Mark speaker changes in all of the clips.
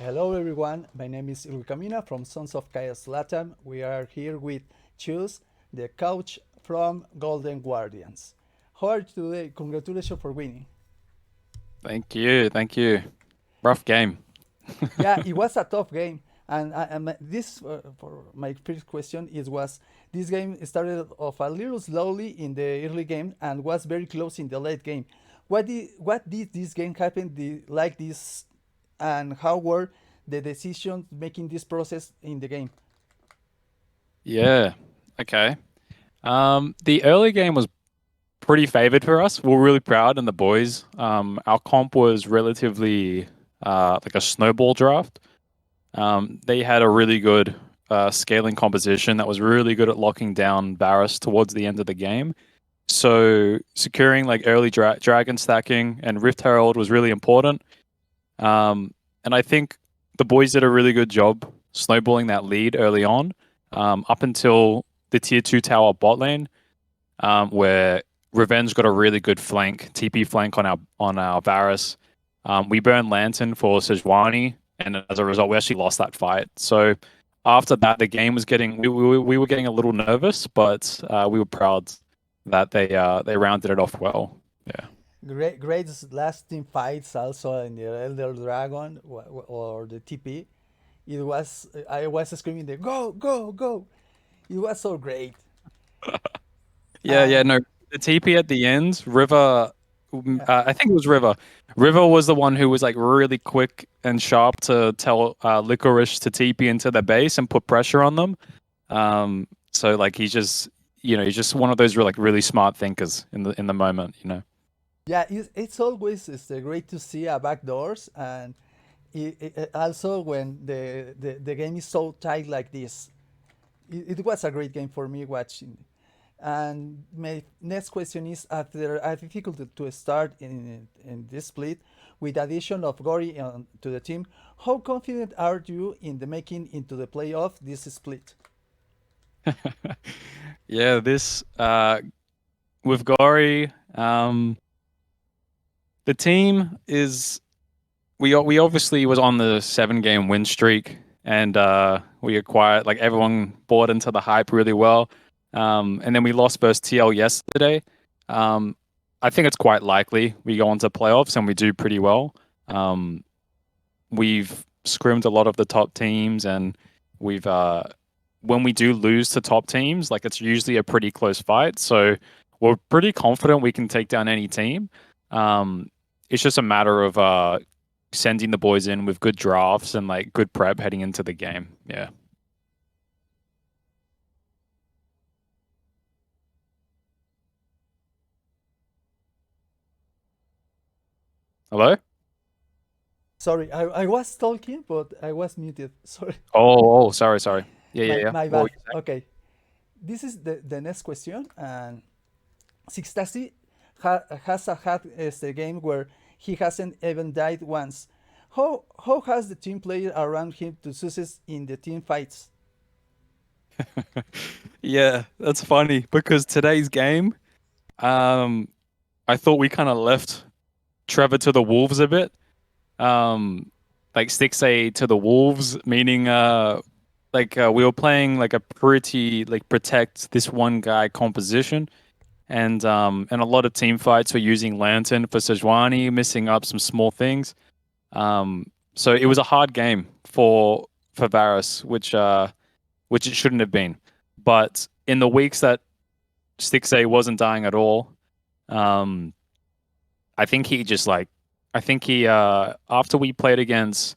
Speaker 1: Hello everyone, my name is Camina from Sons of Chaos Latam. We are here with Chuz, the coach from Golden Guardians. How are you today? Congratulations for winning.
Speaker 2: Thank you. Thank you. Rough game.
Speaker 1: Yeah, it was a tough game. And this, for my first question, is was this game started off a little slowly in the early game and was very close in the late game. What did this game happen like this, and how were the decisions making this process in the game?
Speaker 2: Yeah. Okay. The early game was pretty favored for us. We are really proud, and the boys. Our comp was relatively like a snowball draft. They had a really good scaling composition that was really good at locking down Varus towards the end of the game. So securing like early dragon stacking and Rift Herald was really important. And I think the boys did a really good job snowballing that lead early on, up until the tier two tower bot lane, where Revenge got a really good flank, TP flank on our Varus. We burned Lantern for Sejuani, and as a result, we actually lost that fight. So after that, the game was getting we were getting a little nervous, but we were proud that they rounded it off well. Yeah.
Speaker 1: Great last team fights also in the Elder Dragon or the TP. It was I was screaming the go go go. It was so great.
Speaker 2: Yeah, yeah,
Speaker 1: And
Speaker 2: no. The TP at the end, River,
Speaker 1: uh,
Speaker 2: I think it was River. River was the one who was like really quick and sharp to tell Licorice to TP into the base and put pressure on them. So like he's just one of those really smart thinkers in the moment, you know.
Speaker 1: yeah, it's always great to see a backdoors, and also when the game is so tight like this. It was a great game for me watching. And my next question is: after a difficulty to start in this split, with addition of Gory to the team, how confident are you in the making into the playoff this split?
Speaker 2: Yeah, this with Gori, the team is we obviously was on the 7 game win streak, and we acquired like everyone bought into the hype really well. And then we lost versus TL yesterday. Um, I think it's quite likely we go into playoffs and we do pretty well. Um, we've scrimmed a lot of the top teams, and we've when we do lose to top teams, like it's usually a pretty close fight. So we're pretty confident we can take down any team. Um, it's just a matter of sending the boys in with good drafts and like good prep heading into the game. Yeah. Hello?
Speaker 1: Sorry, I was talking, but I was muted. Sorry,
Speaker 2: Sorry. Yeah, yeah, yeah.
Speaker 1: my
Speaker 2: What were
Speaker 1: bad.
Speaker 2: you
Speaker 1: Okay, this is the next question. And Sixtasi has had a game where he hasn't even died once. How has the team played around him to success in the team fights?
Speaker 2: saying? Yeah, that's funny because today's game, um, I thought we kind of left Trevor to the wolves a bit. Um, like six A to the wolves, meaning we were playing like a pretty like protect this one guy composition, and a lot of team fights were using Lantern for Sejuani, missing up some small things. So it was a hard game for Varus, which it shouldn't have been. But in the weeks that Six A wasn't dying at all, um, I think he just like I think he after we played against,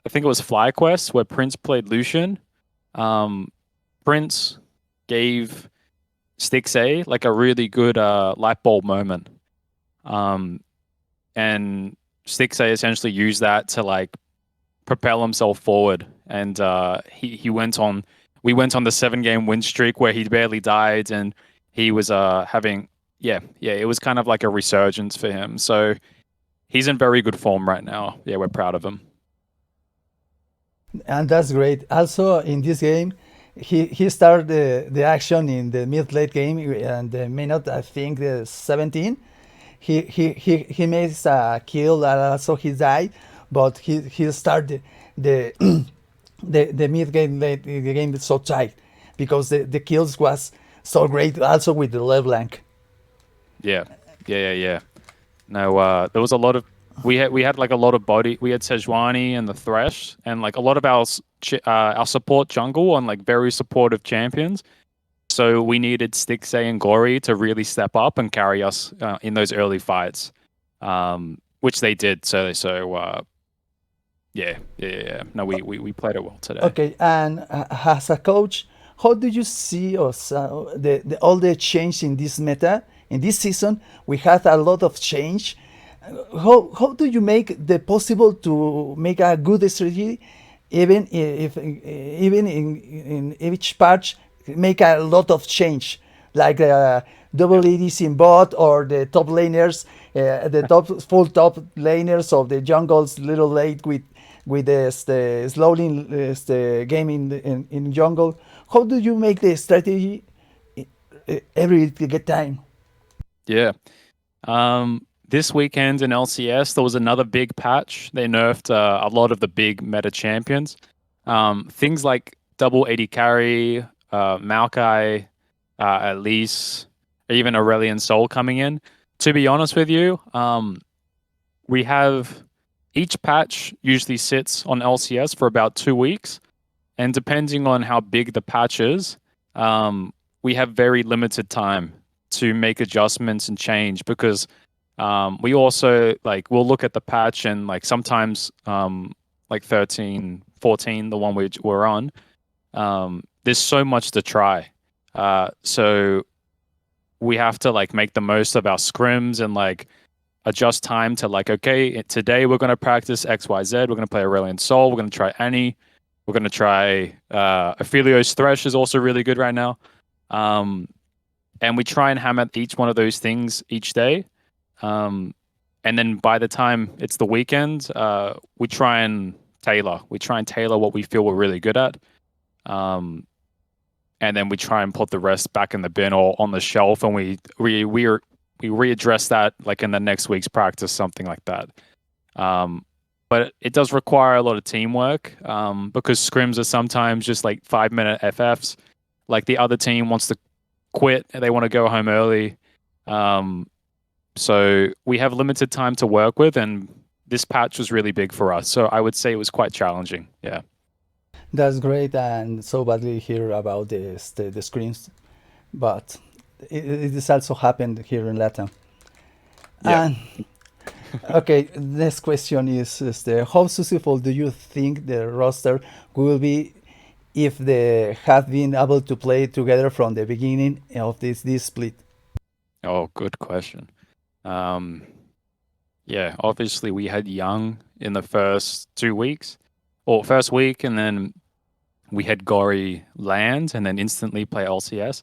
Speaker 2: I think it was FlyQuest where Prince played Lucian. Um, Prince gave Stix A like a really good light bulb moment. Um, and Stix A essentially used that to like propel himself forward. And he went on. We went on the 7 game win streak where he barely died, and he was having yeah. It was kind of like a resurgence for him. So he's in very good form right now. Yeah, we're proud of him.
Speaker 1: And that's great. Also, in this game, he started the action in the mid late game and the minute I think the 17. He makes a kill and also he died, but he started. the the mid game, the game is so tight because the kills was so great also with the LeBlanc.
Speaker 2: Yeah, yeah. No, there was a lot of we had like a lot of body. We had Sejuani and the Thresh, and like a lot of our support jungle on like very supportive champions. So we needed Stixay and Glory to really step up and carry us in those early fights, which they did. Yeah. No, we played it well today.
Speaker 1: Okay, and as a coach, how do you see us all the change in this meta in this season? We had a lot of change. How do you make the possible to make a good strategy, even if even in each patch make a lot of change, like double ADs in bot or the top laners, the top laners of the jungles little late with the slowly the game in jungle. How do you make the strategy every get time?
Speaker 2: Yeah. This weekend in LCS, there was another big patch. They nerfed a lot of the big meta champions. Things like double 80 carry, Maokai, Elise, even Aurelion Sol coming in. To be honest with you, we have each patch usually sits on LCS for about 2 weeks. And depending on how big the patch is, we have very limited time to make adjustments and change because we also like we'll look at the patch and like sometimes like 13, 14, the one we're on, there's so much to try. So we have to like make the most of our scrims and like adjust time to like, okay, today we're going to practice XYZ. We're going to play Aurelion Sol. We're going to try Annie. We're going to try Aphelios Thresh is also really good right now. And we try and hammer each one of those things each day. And then by the time it's the weekend, we try and tailor. We try and tailor what we feel we're really good at. And then we try and put the rest back in the bin or on the shelf, and we readdress that like in the next week's practice, something like that. But it does require a lot of teamwork because scrims are sometimes just like 5-minute FFs. Like the other team wants to quit and they want to go home early. So we have limited time to work with, and this patch was really big for us. So I would say it was quite challenging. Yeah.
Speaker 1: That's great, and so badly hear about the screens, but it is also happened here in Latin.
Speaker 2: Yeah.
Speaker 1: And okay, next question is how successful do you think the roster will be if they have been able to play together from the beginning of this split?
Speaker 2: Oh, good question. Yeah, obviously we had Young in the first 2 weeks, or first week, and then we had Gory land and then instantly play LCS.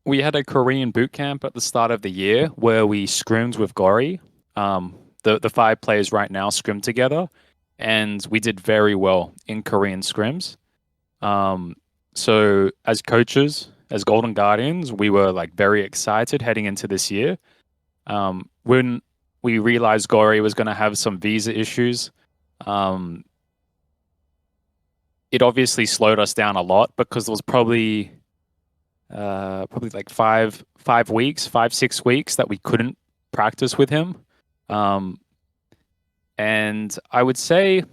Speaker 2: We had a Korean boot camp at the start of the year where we scrimmed with Gory. The 5 players right now scrim together, and we did very well in Korean scrims. So as coaches, as Golden Guardians, we were like very excited heading into this year. When we realized Gory was going to have some visa issues, it obviously slowed us down a lot because there was probably like 6 weeks that we couldn't practice with him. And I would say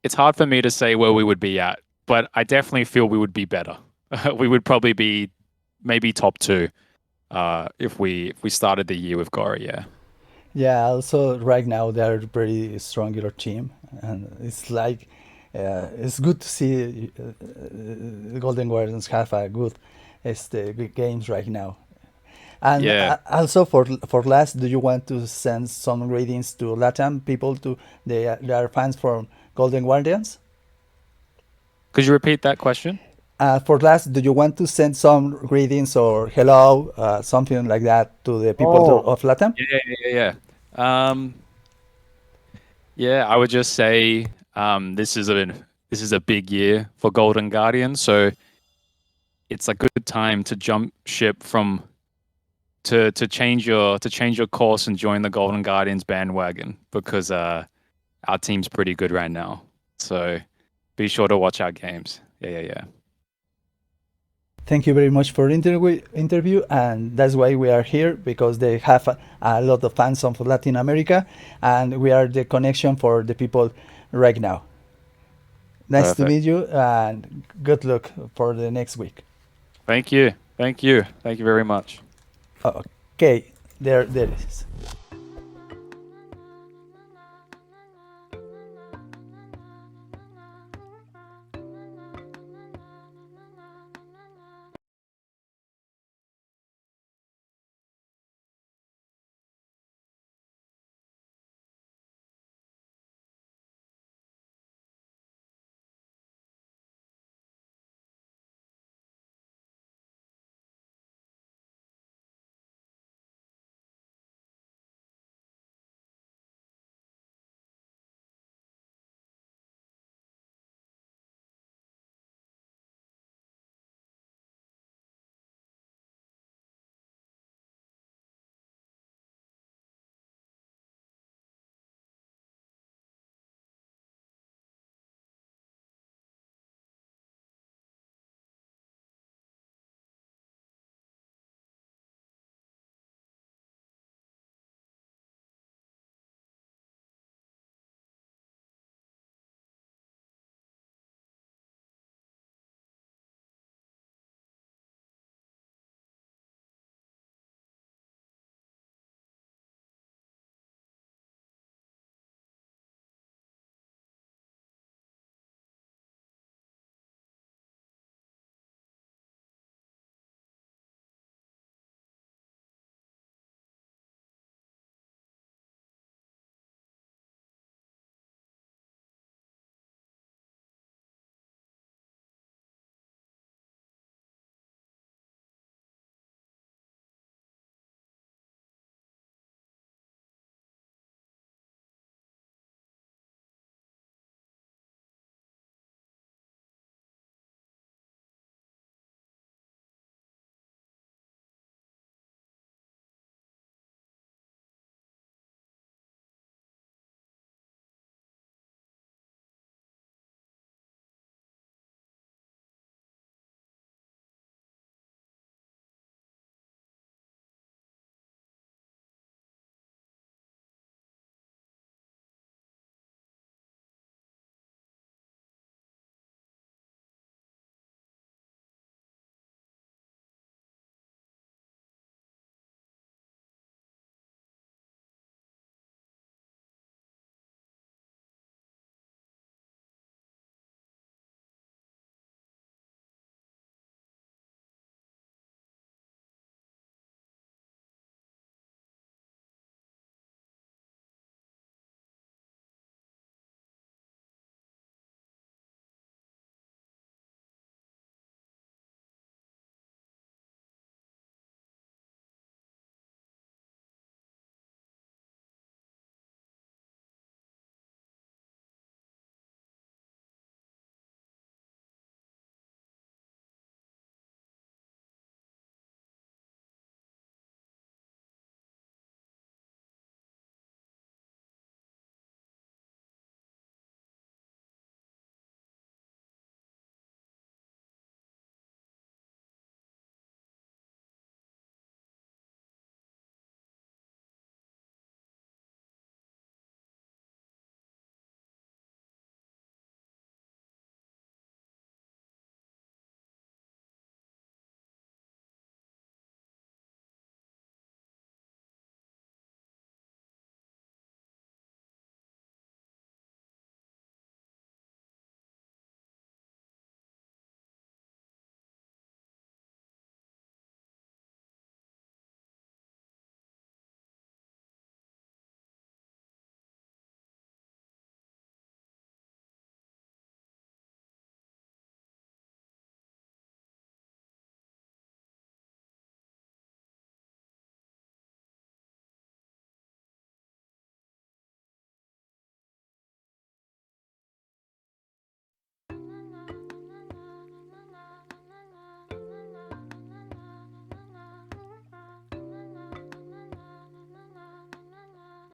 Speaker 2: it's hard for me to say where we would be at, but I definitely feel we would be better. We would probably be maybe top 2 if we started the year with Gory. Yeah.
Speaker 1: Yeah, also right now they're a pretty strong your team, and it's like it's good to see the Golden Guardians have a good good games right now. And
Speaker 2: Yeah.
Speaker 1: also for last, do you want to send some greetings to Latam people to they are fans from Golden Guardians?
Speaker 2: Could you repeat that question?
Speaker 1: For last, do you want to send some greetings or hello, something like that to the people
Speaker 2: Oh,
Speaker 1: of Latam?
Speaker 2: yeah. Yeah, I would just say this is a big year for Golden Guardian, so it's a good time to jump ship to change your course and join the Golden Guardians bandwagon, because our team's pretty good right now. So be sure to watch our games. Yeah.
Speaker 1: Thank you very much for interview, and that's why we are here, because they have a lot of fans of Latin America, and we are the connection for the people right now. Nice to
Speaker 2: Perfect.
Speaker 1: meet you, and good luck for the next week.
Speaker 2: Thank you very much.
Speaker 1: Okay, there it is.